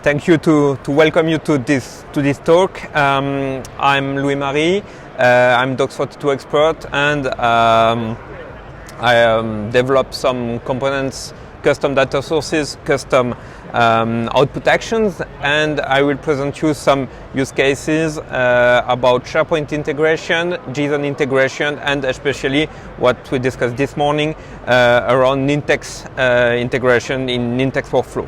Thank you to welcome you to this talk. I'm Louis-Marie. I'm Dox42 expert, and I develop some components, custom data sources, custom output actions, and I will present you some use cases about SharePoint integration, JSON integration, and especially what we discussed this morning around Nintex integration in Nintex workflow.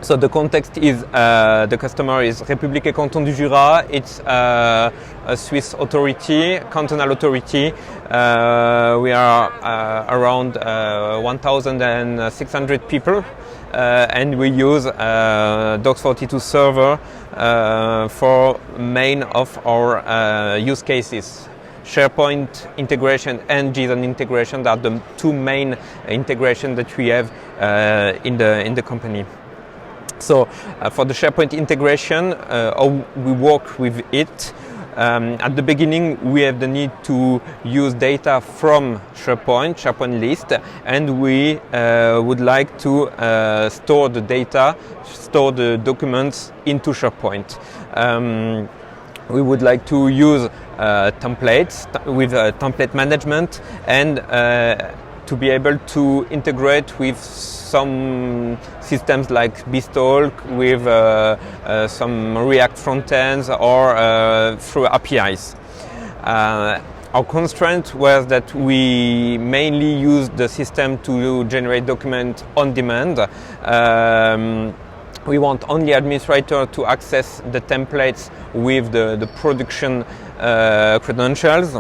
So the context is the customer is République Canton du Jura. It's a Swiss authority, cantonal authority. We are around 1,600 people, and we use Dox42 server for main of our use cases. SharePoint integration and JSON integration are the two main integrations that we have in the company. So for the SharePoint integration, how we work with it, at the beginning we have the need to use data from SharePoint list, and we would like to store the data, store the documents into SharePoint. We would like to use templates with template management, and to be able to integrate with some systems like Beastalk, with some React frontends, or through APIs. Our constraint was that we mainly use the system to generate documents on demand. We want only administrator to access the templates with the production credentials,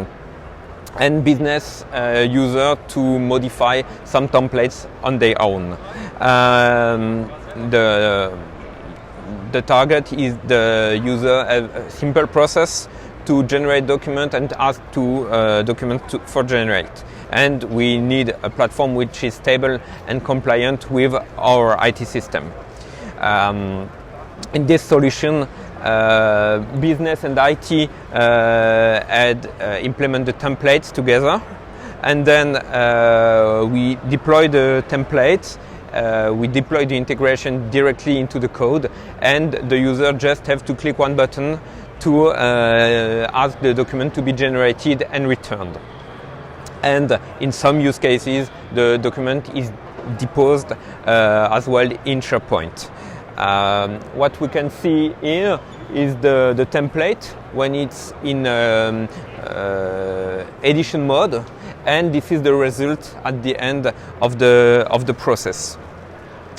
and business user to modify some templates on their own. The target is the user a simple process to generate document and ask to document for generate. And we need a platform which is stable and compliant with our IT system. In this solution, business and IT had implemented the templates together, and then we deploy the templates. We deploy the integration directly into the code, and the user just have to click one button to ask the document to be generated and returned. And in some use cases, the document is deposed as well in SharePoint. What we can see here is the template when it's in edition mode, and this is the result at the end of the process.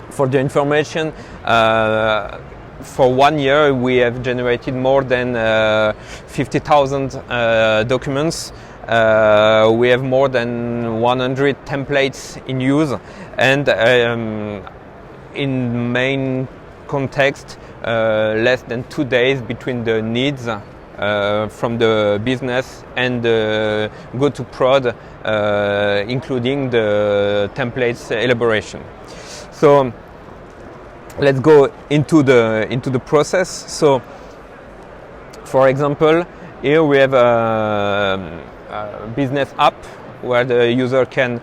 For the information, for 1 year we have generated more than 50,000 documents. We have more than 100 templates in use, and in main context, less than 2 days between the needs from the business and go to prod, including the templates elaboration. So let's go into the process. So, for example, here we have a business app where the user can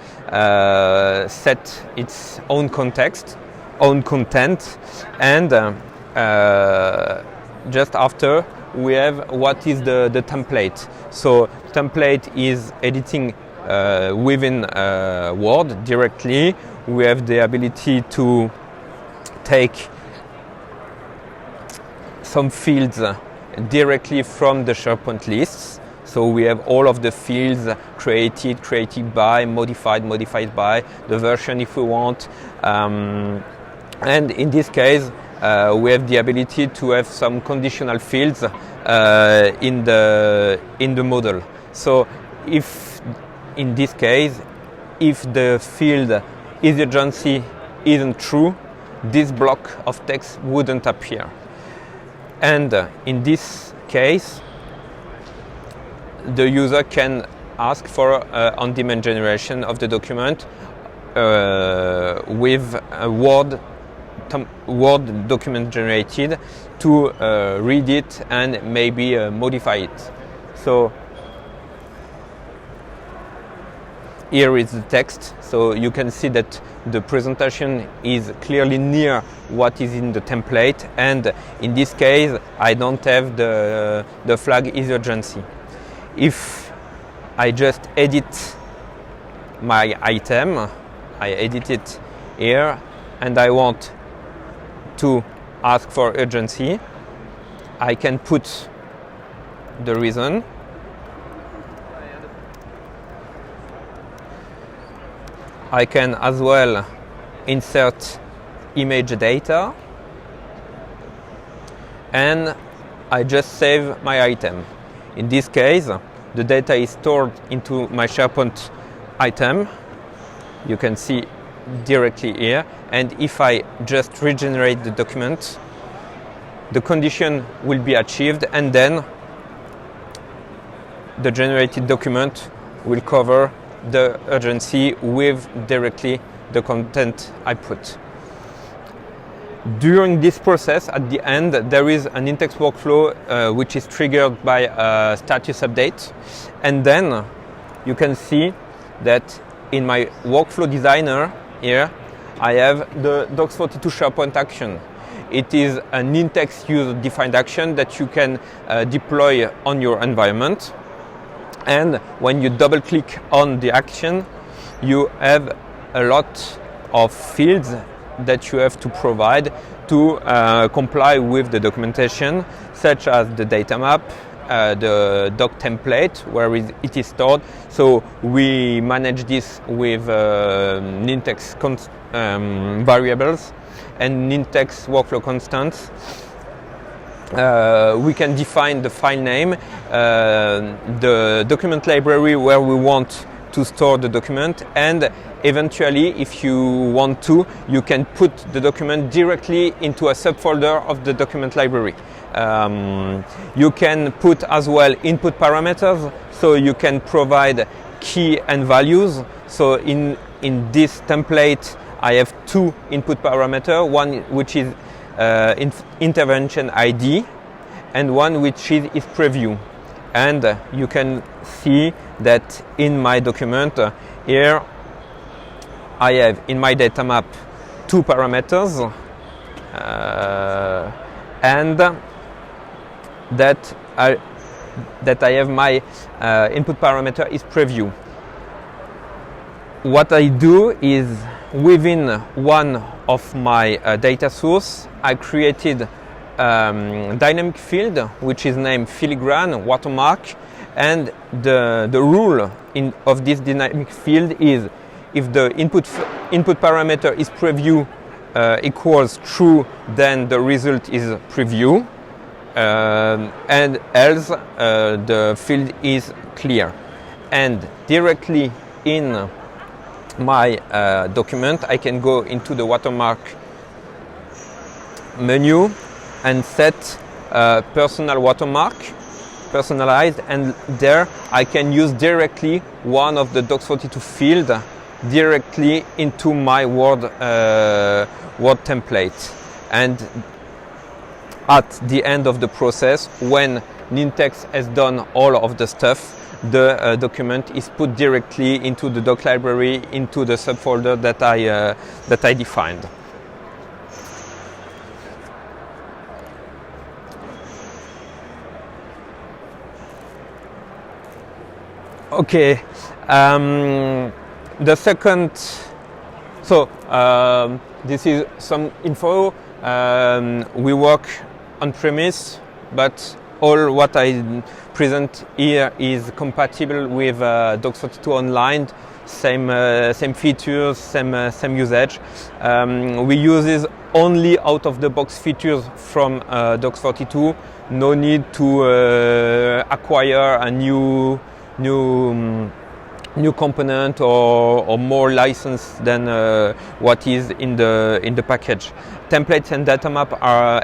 set its own context, own content, and just after we have what is the template. So template is editing within Word directly. We have the ability to take some fields directly from the SharePoint lists. So we have all of the fields created by, modified by, the version if we want. And in this case, we have the ability to have some conditional fields in the model. So if in this case, if the field urgency isn't true, this block of text wouldn't appear. And in this case, the user can ask for on-demand generation of the document with a Word document generated to read it and maybe modify it. So here is the text, so you can see that the presentation is clearly near what is in the template, and in this case I don't have the flag is urgency. If I just edit my item, I edit it here, and I want to ask for urgency, I can put the reason. I can as well insert image data, and I just save my item. In this case, the data is stored into my SharePoint item. You can see directly here, and if I just regenerate the document, the condition will be achieved, and then the generated document will cover the urgency with directly the content I put. During this process, at the end, there is an Nintex workflow which is triggered by a status update, and then you can see that in my workflow designer here I have the Dox42 SharePoint action. It is a Nintex user-defined action that you can deploy on your environment. And when you double-click on the action, you have a lot of fields that you have to provide to comply with the documentation, such as the data map, the doc template where it is stored. So we manage this with Nintex variables and Nintex workflow constants. We can define the file name, the document library where we want to store the document, and eventually, if you want to, you can put the document directly into a subfolder of the document library. You can put as well input parameters, so you can provide key and values. So in this template, I have two input parameters, one which is intervention ID and one which is preview. And you can see that in my document here I have in my data map two parameters and that I have my input parameter is preview. What I do is within one of my data source, I created dynamic field which is named filigrane watermark, and the rule of this dynamic field is if the input parameter is preview equals true, then the result is preview, and else the field is clear. And directly in my document, I can go into the watermark menu and set personal watermark, personalized, and there I can use directly one of the Dox42 field directly into my Word template. And at the end of the process, when Nintex has done all of the stuff, the document is put directly into the doc library, into the subfolder that I defined. Okay, the second, so this is some info. We work on premise, but all what I present here is compatible with Dox42 Online, same features, same usage. We use this only out of the box features from Dox42. No need to acquire a new component or more license than what is in the package. Templates and data map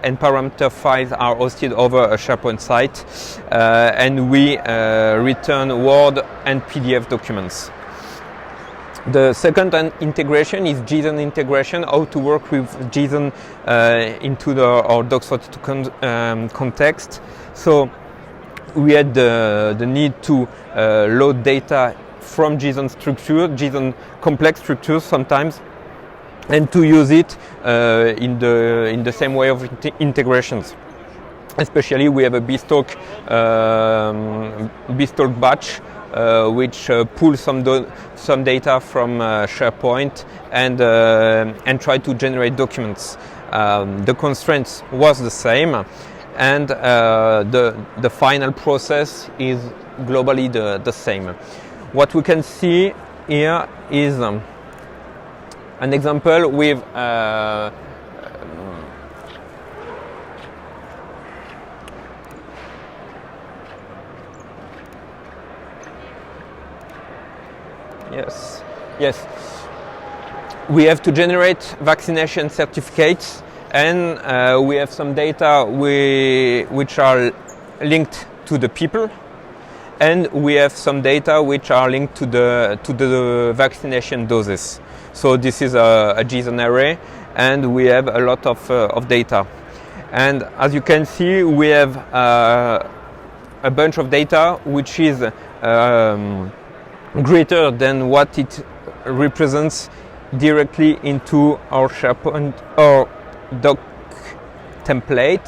and parameter files are hosted over a SharePoint site, and we return Word and PDF documents. The second integration is JSON integration, how to work with JSON into our Dox42 context. So we had the need to load data from JSON structure, JSON complex structures sometimes, and to use it in the same way of integrations. Especially, we have a bespoke batch which pulls some data from SharePoint and try to generate documents. The constraints was the same, and the final process is globally the same. What we can see here is an example with Yes. We have to generate vaccination certificates, and we have some data which are linked to the people, and we have some data which are linked to the vaccination doses. So this is a JSON array, and we have a lot of data. And as you can see, we have a bunch of data which is greater than what it represents directly into our SharePoint or doc template.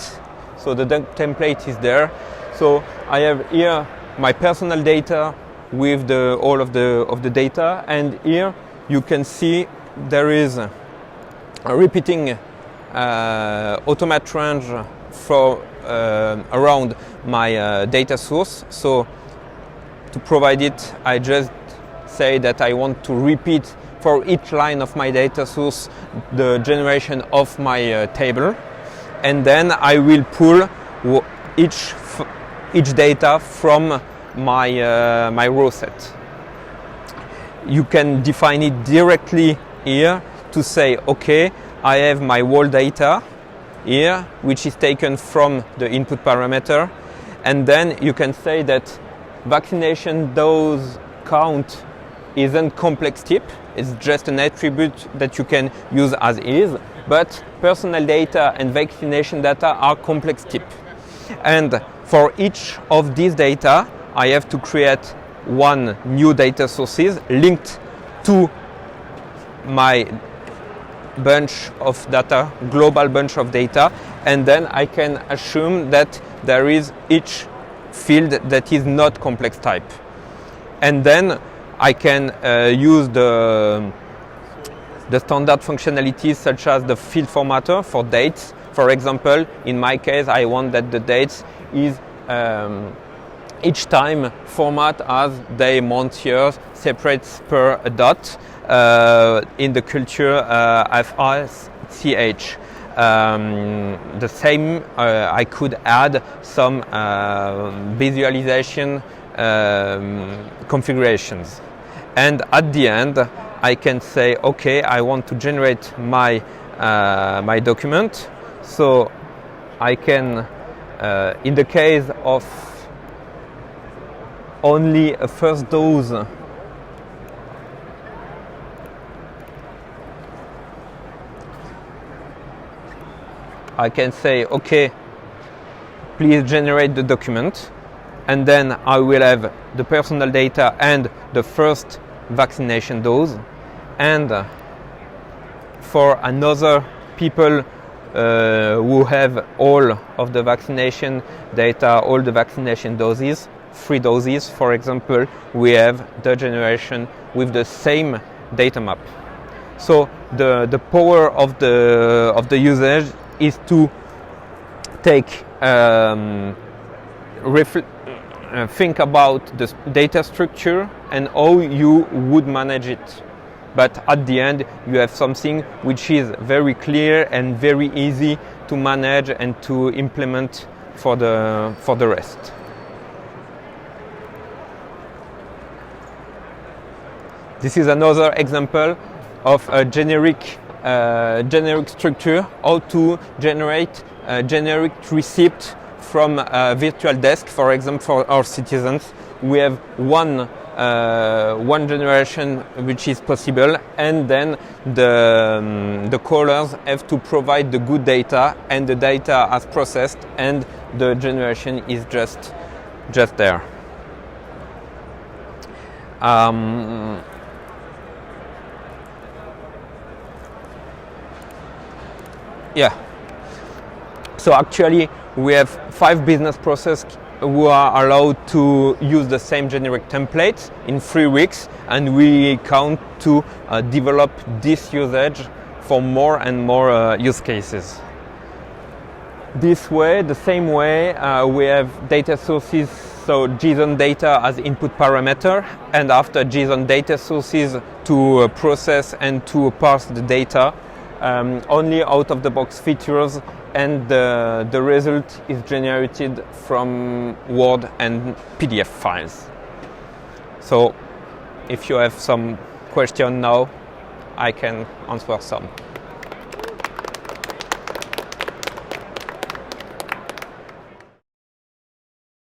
So the doc template is there. So I have here my personal data with all of the data, and here you can see there is a repeating automat range for around my data source. So to provide it, I just say that I want to repeat for each line of my data source the generation of my table, and then I will pull each data from my row set. You can define it directly here to say, okay, I have my whole data here, which is taken from the input parameter, and then you can say that vaccination dose count isn't complex type, it's just an attribute that you can use as is, but personal data and vaccination data are complex type. And for each of these data, I have to create one new data sources linked to my bunch of data, global bunch of data, and then I can assume that there is each field that is not complex type. And then I can use the standard functionalities such as the field formatter for dates. For example, in my case, I want that the dates is each time format as day, month, years, separates per a dot. In the culture FRCH. The same, I could add some visualization configurations. And at the end, I can say, okay, I want to generate my document. So I can, in the case of only a first dose, I can say, okay, please generate the document, and then I will have the personal data and the first vaccination dose. And for another people who have all of the vaccination data, all the vaccination doses, 3 doses, for example, we have the generation with the same data map. So the power of the usage is to take think about the data structure and how you would manage it. But at the end, you have something which is very clear and very easy to manage and to implement for the rest. This is another example of a generic structure, how to generate a generic receipt from a virtual desk. For example, for our citizens, we have one generation which is possible, and then the callers have to provide the good data, and the data as processed, and the generation is just there. Yeah. So actually, we have 5 business processes who are allowed to use the same generic template in 3 weeks, and we count to develop this usage for more and more use cases. This way, the same way, we have data sources, so JSON data as input parameter, and after JSON data sources to process and to parse the data, only out-of-the-box features, and the result is generated from Word and PDF files. So if you have some question now, I can answer some.